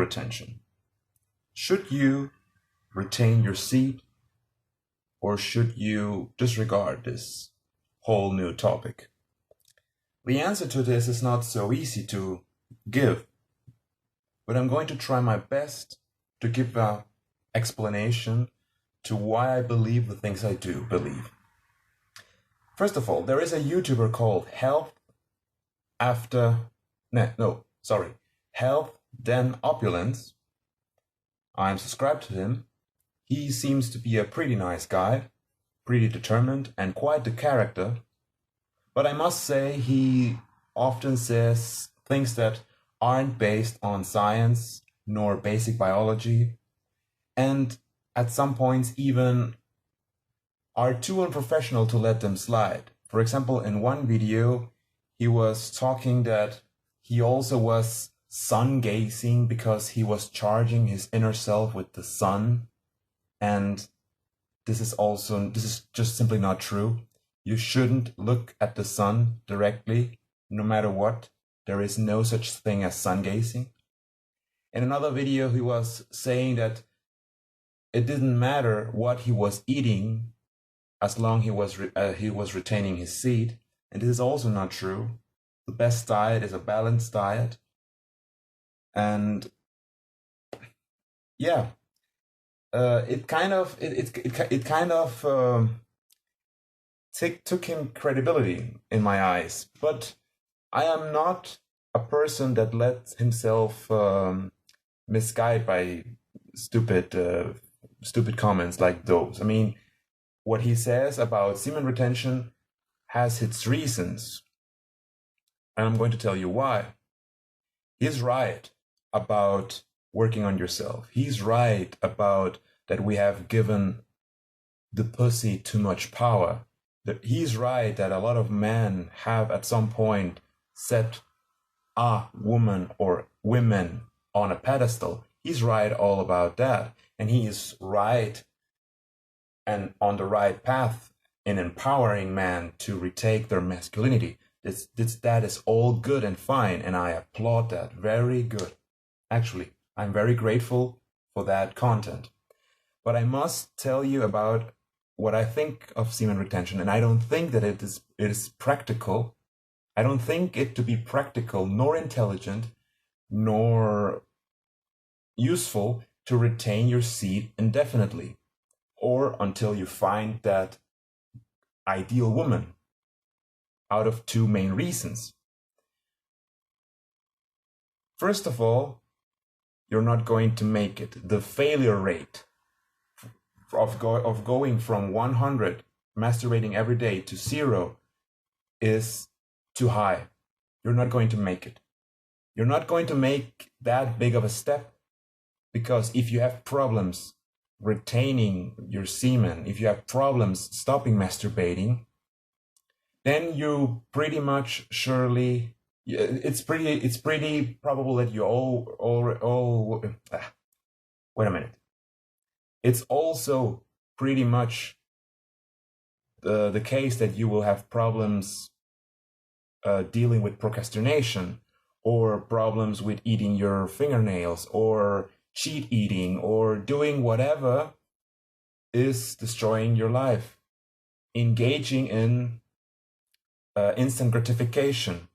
retention. Should you retain your seed, or should you disregard this whole new topic? The answer to this is not so easy to give, but I'm going to try my best to give an explanation to why I believe the things I do believe. First of all, there is a YouTuber called Health Then Opulence. I'm subscribed to him. He seems to be a pretty nice guy, pretty determined, and quite the character. But I must say he often says things that aren't based on science nor basic biology, and at some points even are too unprofessional to let them slide. For example, in one video, he was talking that he also was sun gazing because he was charging his inner self with the sun. And this is just simply not true. You shouldn't look at the sun directly, no matter what. There is no such thing as sun gazing. In another video, he was saying that it didn't matter what he was eating as long he was retaining his seed. And this is also not true. The best diet is a balanced diet. And yeah, it kind of took him credibility in my eyes. But I am not a person that lets himself misguide by stupid comments like those. I mean, what he says about semen retention has its reasons, and I'm going to tell you why. He's right about working on yourself. He's right about that we have given the pussy too much power. He's right that a lot of men have at some point set a woman or women on a pedestal. He's right all about that. And he is right and on the right path in empowering men to retake their masculinity. That is all good and fine, and I applaud that. Very good. Actually, I'm very grateful for that content. But I must tell you about what I think of semen retention, and I don't think that it is practical. I don't think it to be practical, nor intelligent, nor useful to retain your seed indefinitely, or until you find that ideal woman, out of two main reasons. First of all, you're not going to make it. The failure rate of going from 100 masturbating every day to 0 is too high. You're not going to make it. You're not going to make that big of a step, because if you have problems retaining your semen, if you have problems stopping masturbating, then you pretty much surely, it's pretty probable that you wait a minute. It's also pretty much the case that you will have problems dealing with procrastination, or problems with eating your fingernails, or cheat eating, or doing whatever is destroying your life. Engaging in instant gratification.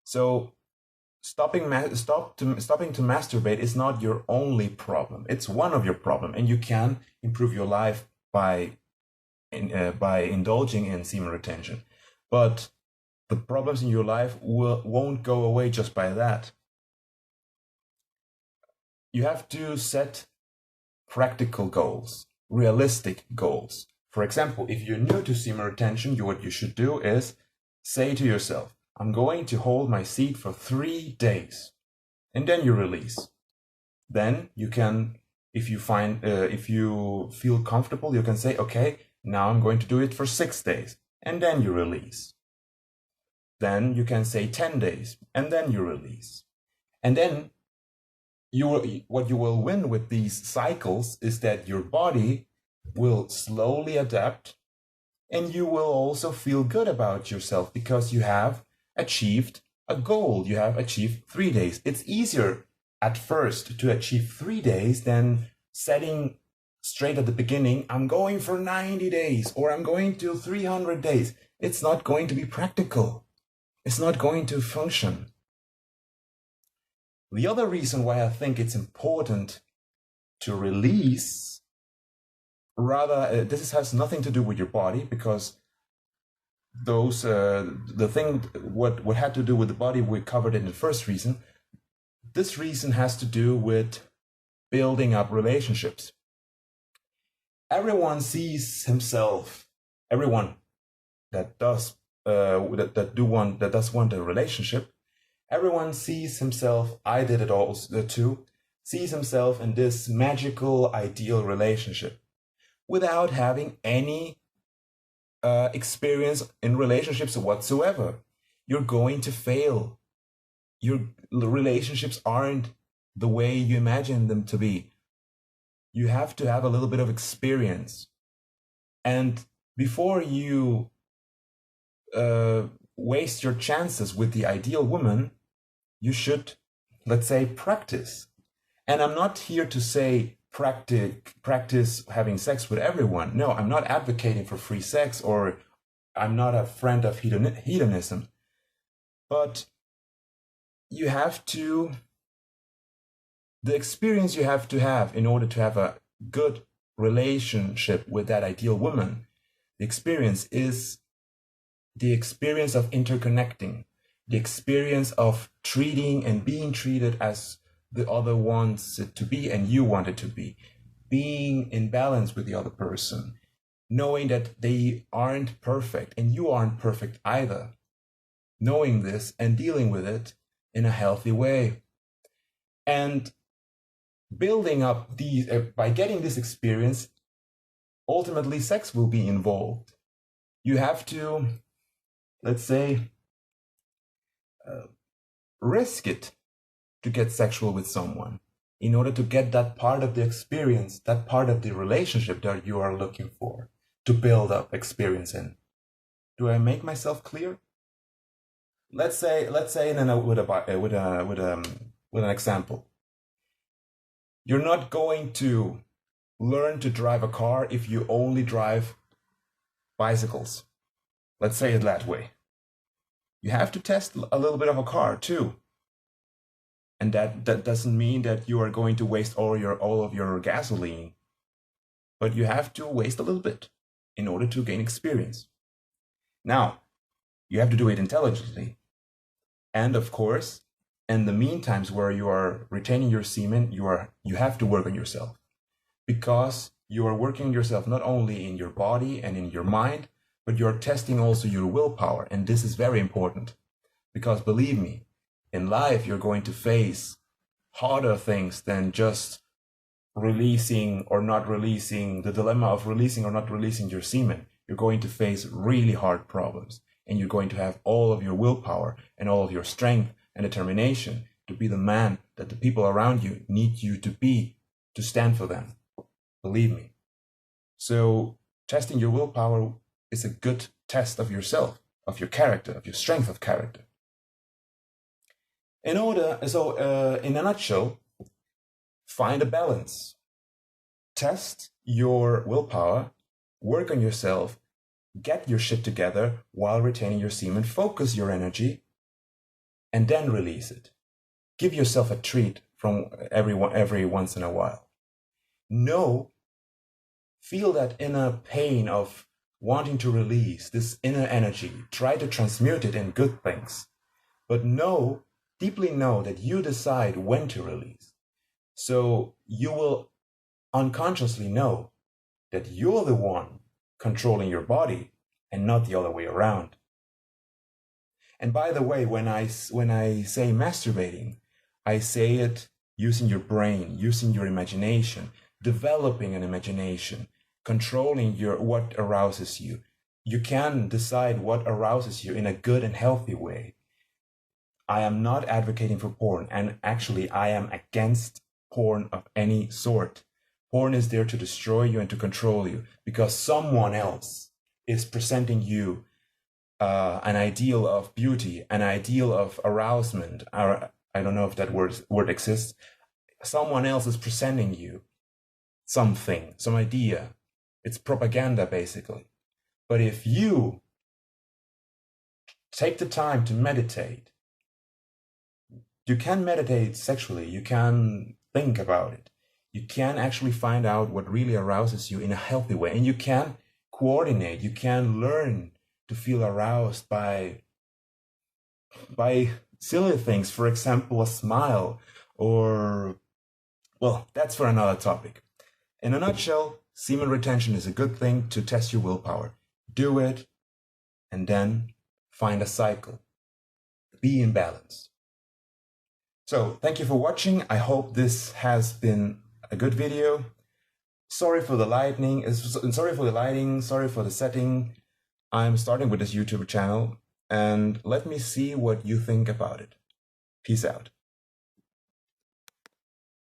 So stopping to masturbate is not your only problem. It's one of your problems, and you can improve your life by indulging in semen retention. But the problems in your life won't go away just by that. You have to set practical goals, realistic goals. For example, if you're new to semen retention, what you should do is say to yourself, I'm going to hold my seed for 3 days, and then you release. Then you can, if you feel comfortable, you can say, okay, now I'm going to do it for 6 days, and then you release. Then you can say 10 days, and then you release. And then what you will win with these cycles is that your body will slowly adapt, and you will also feel good about yourself because you have achieved a goal. You have achieved 3 days. It's easier at first to achieve 3 days than setting straight at the beginning, I'm going for 90 days or I'm going to 300 days. It's not going to be practical. It's not going to function. The other reason why I think it's important to release, rather, this has nothing to do with your body, because those what had to do with the body we covered in the first reason. This reason has to do with building up relationships. Everyone sees himself, everyone that does want a relationship, everyone sees himself, I did it also too, sees himself in this magical ideal relationship without having any experience in relationships whatsoever. You're going to fail. Your relationships aren't the way you imagine them to be. You have to have a little bit of experience. And before you waste your chances with the ideal woman, you should, let's say, practice. And I'm not here to say practice having sex with everyone. No, I'm not advocating for free sex, or I'm not a friend of hedonism. But you have to, the experience you have to have in order to have a good relationship with that ideal woman, the experience is the experience of interconnecting, the experience of treating and being treated as the other wants it to be and you want it to be, being in balance with the other person, knowing that they aren't perfect and you aren't perfect either, knowing this and dealing with it in a healthy way. And building up these, by getting this experience, ultimately sex will be involved. You have to, let's say, risk it to get sexual with someone in order to get that part of the experience, that part of the relationship that you are looking for, to build up experience in. Do I make myself clear? Let's say with an example. You're not going to learn to drive a car if you only drive bicycles. Let's say it that way. You have to test a little bit of a car too. And that doesn't mean that you are going to waste all of your gasoline. But you have to waste a little bit in order to gain experience. Now, you have to do it intelligently. And of course, in the meantimes where you are retaining your semen, you have to work on yourself, because you are working on yourself not only in your body and in your mind, but you're testing also your willpower. And this is very important, because believe me, in life you're going to face harder things than just releasing or not releasing, the dilemma of releasing or not releasing your semen. You're going to face really hard problems, and you're going to have all of your willpower and all of your strength and determination to be the man that the people around you need you to be, to stand for them. Believe me. So testing your willpower is a good test of yourself, of your character, of your strength of character. In a nutshell, find a balance. Test your willpower, work on yourself, get your shit together while retaining your semen, focus your energy, and then release it. Give yourself a treat from every once in a while. Feel that inner pain of wanting to release, this inner energy. Try to transmute it in good things. But deeply know that you decide when to release. So you will unconsciously know that you're the one controlling your body and not the other way around. And by the way, when I say masturbating, I say it using your brain, using your imagination, developing an imagination, controlling what arouses you. You can decide what arouses you in a good and healthy way. I am not advocating for porn, and actually I am against porn of any sort. Porn is there to destroy you and to control you, because someone else is presenting you an ideal of beauty, an ideal of arousement. I don't know if that word exists. someone else is presenting you something, some idea. It's propaganda, basically. But if you take the time to meditate, you can meditate sexually, you can think about it, you can actually find out what really arouses you in a healthy way, and you can coordinate, you can learn to feel aroused by silly things, for example, a smile, or, well, that's for another topic. In a nutshell, semen retention is a good thing to test your willpower. Do it, and then find a cycle. Be in balance. So, thank you for watching. I hope this has been a good video. Sorry for the lighting, sorry for the setting. I'm starting with this YouTube channel, and let me see what you think about it. Peace out.